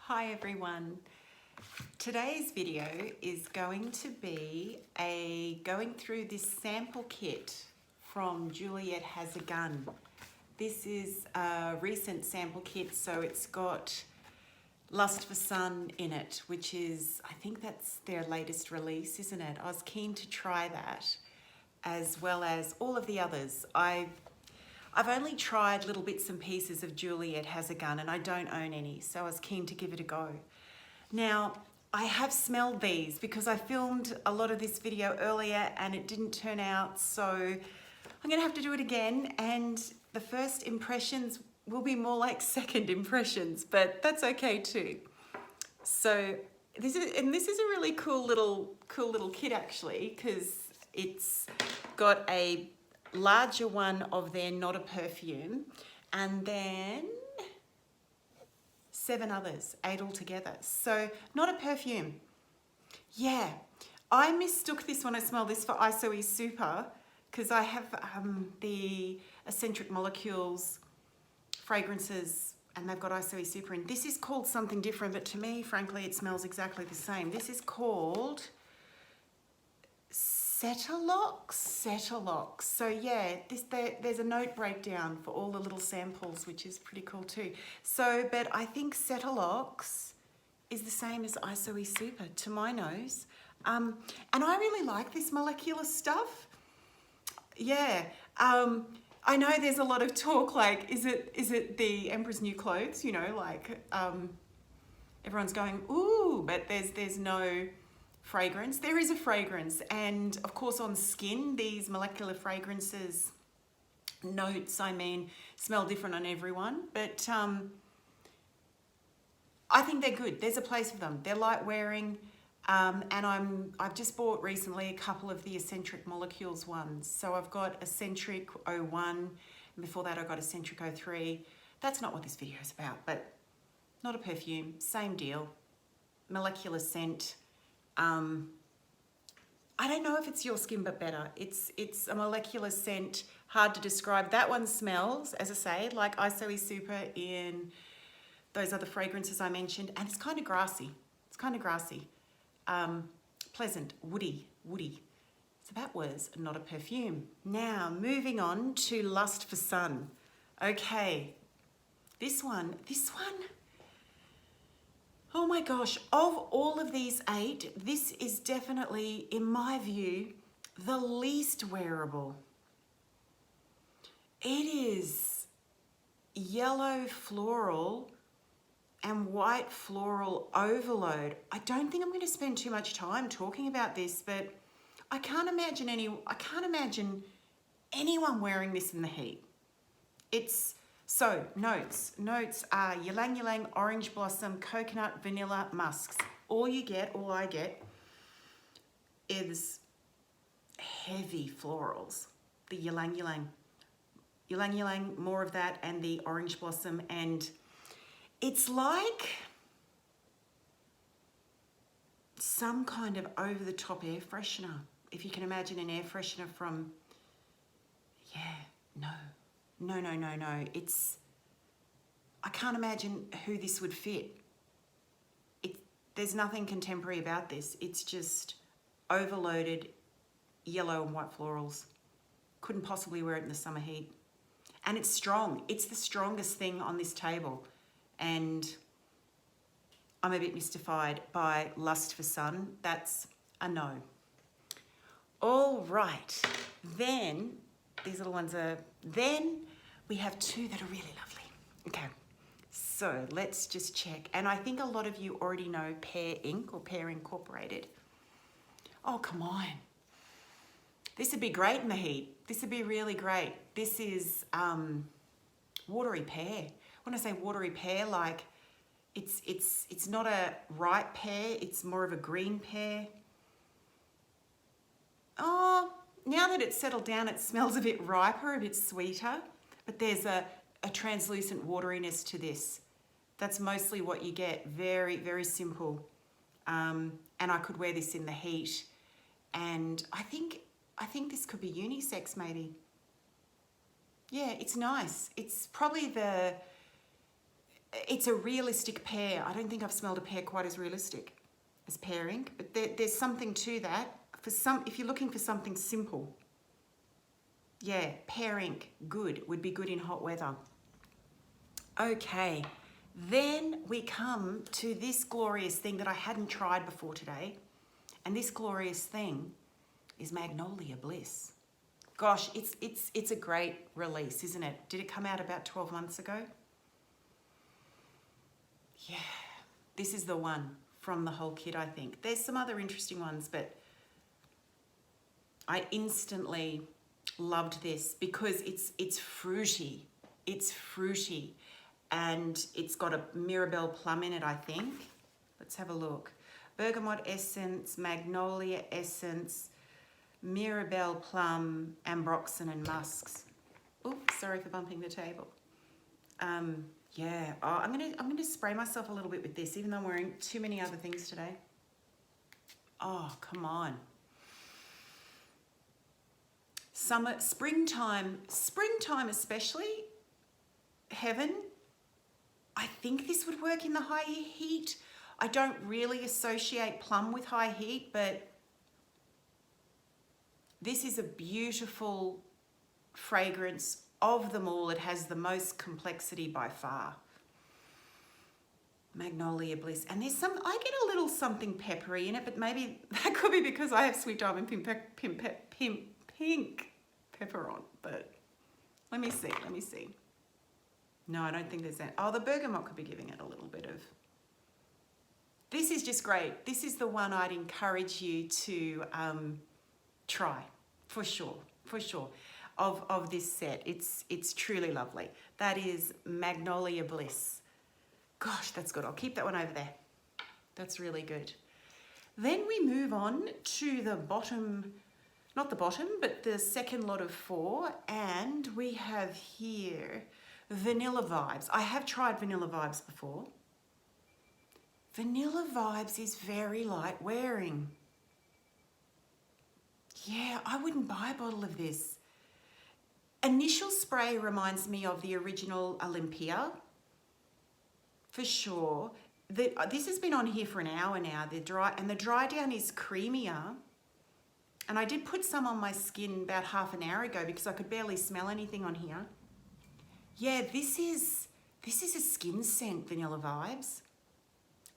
Hi everyone. Today's video is going to be going through this sample kit from Juliette Has a Gun. This is a recent sample kit, so it's got Lust for Sun in it, which is, I think that's their latest release, isn't it? I was keen to try that, as well as all of the others. I've only tried little bits and pieces of Juliette Has a Gun, and I don't own any, so I was keen to give it a go. Now, I have smelled these because I filmed a lot of this video earlier and it didn't turn out, so I'm gonna have to do it again, and the first impressions will be more like second impressions, but that's okay too. So this is a really cool little kit actually, because it's got a larger one of their Not a Perfume, and then 7 others, 8 altogether. So Not a Perfume. Yeah, I mistook this when I smelled this for ISOE Super, because I have the Eccentric Molecules fragrances and they've got ISOE Super in. This is called something different, but to me, frankly, it smells exactly the same. This is called Setalox. So yeah, there's a note breakdown for all the little samples, which is pretty cool too. So, but I think Setalox is the same as ISOE Super to my nose. And I really like this molecular stuff. Yeah. I know there's a lot of talk like, is it the Emperor's New Clothes? You know, like everyone's going, ooh, but there's no fragrance. There is a fragrance, and of course on skin, these molecular fragrances, notes, I mean, smell different on everyone, but I think they're good. There's a place for them. They're light wearing, and I've just bought recently a couple of the Eccentric Molecules ones. So I've got Eccentric 01, and before that I got Eccentric 03. That's not what this video is about, but Not a Perfume, same deal. Molecular scent. I don't know if it's your skin, but better. It's a molecular scent, hard to describe. That one smells, as I say, like ISOE Super in those other fragrances I mentioned, and it's kind of grassy. It's kind of grassy. Pleasant, woody. So that was Not a Perfume. Now, moving on to Lust for Sun. Okay, this one. Oh my gosh, of all of these 8, this is definitely, in my view, the least wearable. It is yellow floral and white floral overload. I don't think I'm going to spend too much time talking about this, but I can't imagine anyone wearing this in the heat. So, notes are ylang ylang, orange blossom, coconut, vanilla, musks. All I get is heavy florals. The ylang ylang, more of that, and the orange blossom. And it's like some kind of over-the-top air freshener. If you can imagine an air freshener from, No. I can't imagine who this would fit. There's nothing contemporary about this. It's just overloaded yellow and white florals. Couldn't possibly wear it in the summer heat. And it's strong. It's the strongest thing on this table. And I'm a bit mystified by Lust for Sun. That's a no. All right. Then, these little ones are... Then we have 2 that are really lovely. Okay, so let's just check. And I think a lot of you already know Pear Inc. or Pear Incorporated. Oh, come on. This would be great in the heat. This would be really great. This is watery pear. When I say watery pear, like it's not a ripe pear, it's more of a green pear. Oh, now that it's settled down, it smells a bit riper, a bit sweeter, but there's a translucent wateriness to this. That's mostly what you get. Very, very simple. And I could wear this in the heat. And I think this could be unisex maybe. Yeah, it's nice. It's probably it's a realistic pear. I don't think I've smelled a pear quite as realistic as pear ink, but there's something to that. If you're looking for something simple, yeah, pear ink, good, would be good in hot weather. Okay, then we come to this glorious thing that I hadn't tried before today, and this glorious thing is Magnolia Bliss. Gosh, it's a great release, isn't it? Did it come out about 12 months ago? Yeah, this is the one from the whole kit, I think. There's some other interesting ones, but I instantly loved this because it's fruity. It's fruity, and it's got a Mirabelle plum in it, I think. Let's have a look. Bergamot essence, Magnolia essence, Mirabelle plum, ambroxan and musks. Oops, sorry for bumping the table. Yeah, oh, I'm gonna spray myself a little bit with this, even though I'm wearing too many other things today. Oh, come on. Summer, springtime especially, heaven. I think this would work in the high heat. I don't really associate plum with high heat, but this is a beautiful fragrance. Of them all, it has the most complexity by far. Magnolia Bliss. And there's I get a little something peppery in it, but maybe that could be because I have Sweet Diamond pink pepper on. But let me see. No, I don't think there's that. Oh, the bergamot could be giving it a little bit of... This is just great. This is the one I'd encourage you to try, for sure. Of this set. It's truly lovely. That is Magnolia Bliss. Gosh, that's good. I'll keep that one over there. That's really good. Then we move on to the bottom, not the bottom, but the second lot of 4, and we have here Vanilla Vibes. I have tried Vanilla Vibes before. Vanilla Vibes is very light wearing. Yeah, I wouldn't buy a bottle of this. Initial spray reminds me of the original Olympia, for sure. This has been on here for an hour now. The dry down is creamier. And I did put some on my skin about half an hour ago because I could barely smell anything on here. Yeah, this is a skin scent, Vanilla Vibes.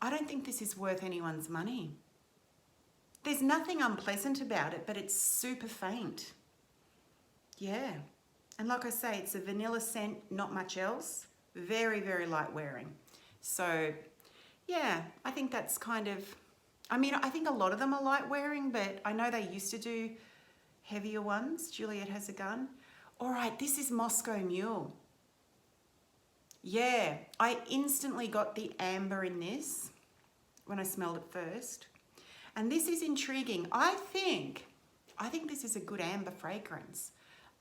I don't think this is worth anyone's money. There's nothing unpleasant about it, but it's super faint. Yeah. And like I say, it's a vanilla scent, not much else. Very, very light wearing. So, yeah, I think that's kind of... I mean, I think a lot of them are light wearing, but I know they used to do heavier ones. Juliette Has a Gun. All right, this is Moscow Mule. Yeah, I instantly got the amber in this when I smelled it first. And this is intriguing. I think this is a good amber fragrance.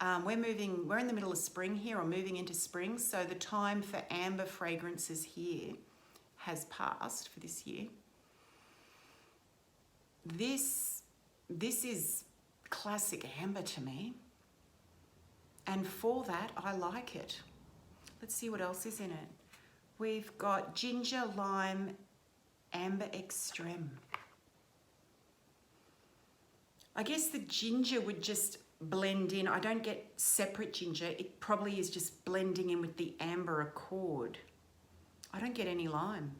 We're in the middle of spring here, or moving into spring, so the time for amber fragrances here has passed for this year. This is classic amber to me, and for that I like it. Let's see what else is in it. We've got ginger, lime, amber extreme. I guess the ginger would just blend in. I don't get separate ginger. It probably is just blending in with the amber accord. I don't get any lime,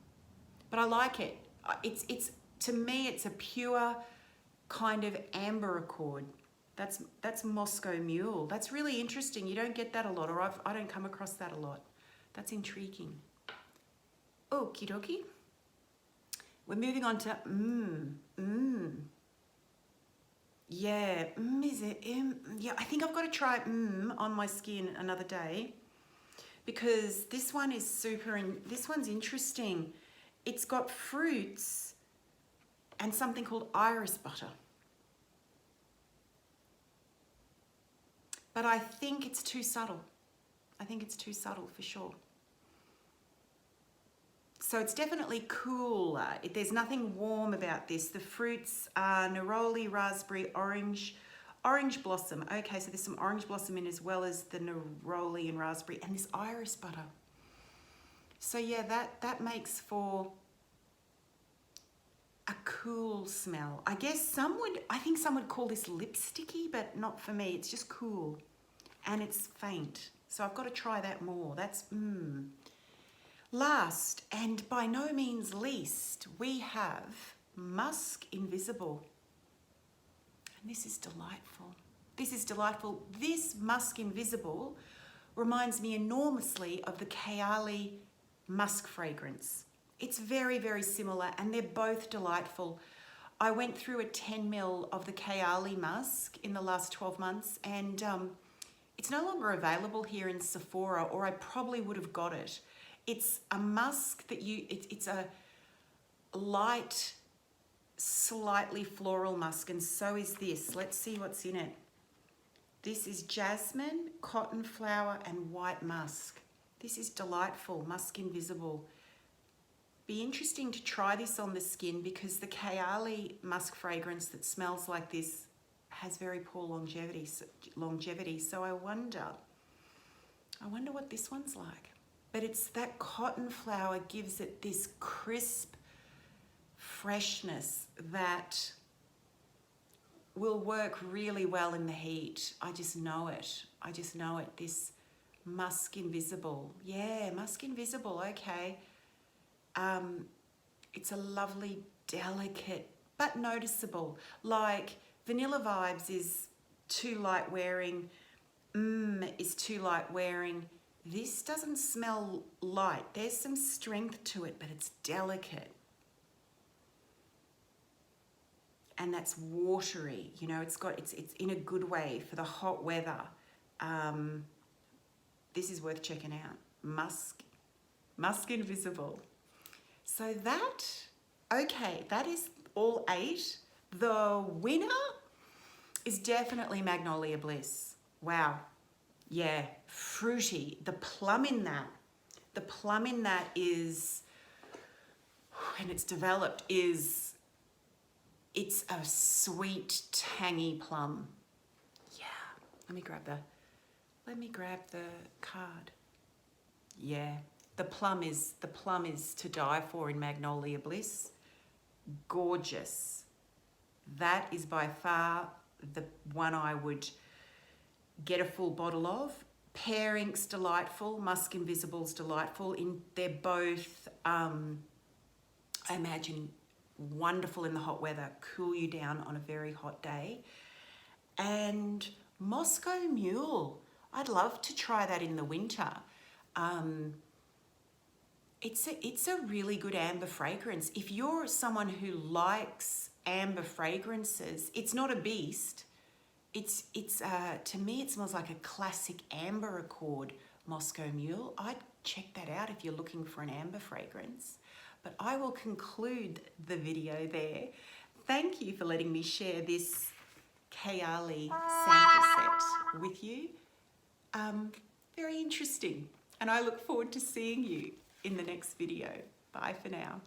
but I like it. It's to me, it's a pure kind of amber accord. That's Moscow Mule. That's really interesting. You don't get that a lot, or I don't come across that a lot. That's intriguing. Okie dokie. We're moving on to Yeah, is it? Yeah, I think I've got to try on my skin another day, because this one is super, and this one's interesting. It's got fruits and something called iris butter. But I think it's too subtle. I think it's too subtle for sure. So it's definitely cooler. There's nothing warm about this. The fruits are neroli, raspberry, orange blossom. Okay, so there's some orange blossom in as well as the neroli and raspberry, and this iris butter. So yeah, that makes for a cool smell. I think some would call this lipsticky, but not for me. It's just cool and it's faint. So I've got to try that more. That's Last and by no means least, we have Musk Invisible. And this is delightful. This is delightful. This Musk Invisible reminds me enormously of the Kayali musk fragrance. It's very, very similar and they're both delightful. I went through a 10 ml of the Kayali musk in the last 12 months and it's no longer available here in Sephora, or I probably would have got it. It's a musk that it's a light, slightly floral musk, and so is this. Let's see what's in it. This is jasmine, cotton flower, and white musk. This is delightful, Musk Invisible. Be interesting to try this on the skin because the Kayali musk fragrance that smells like this has very poor longevity. So I wonder what this one's like. But it's that cotton flower gives it this crisp freshness that will work really well in the heat. I just know it. This Musk Invisible. Yeah, Musk Invisible, okay. It's a lovely, delicate, but noticeable. Like Vanilla Vibes is too light wearing. Is too light wearing. This doesn't smell light. There's some strength to it, but it's delicate. And that's watery. You know, it's in a good way for the hot weather. This is worth checking out. Musk Invisible. So that is all 8. The winner is definitely Magnolia Bliss. Wow. Yeah, fruity. The plum in that is, when it's developed, it's a sweet, tangy plum. Yeah. Let me grab the card. Yeah. The plum is to die for in Magnolia Bliss. Gorgeous. That is by far the one I would get a full bottle of. Pear Ink's delightful. Musk Invisible's delightful. They're both, I imagine, wonderful in the hot weather. Cool you down on a very hot day. And Moscow Mule. I'd love to try that in the winter. It's a really good amber fragrance. If you're someone who likes amber fragrances, it's not a beast. To me, it smells like a classic amber accord Moscow Mule. I'd check that out if you're looking for an amber fragrance. But I will conclude the video there. Thank you for letting me share this Kayali sample set with you. Very interesting. And I look forward to seeing you in the next video. Bye for now.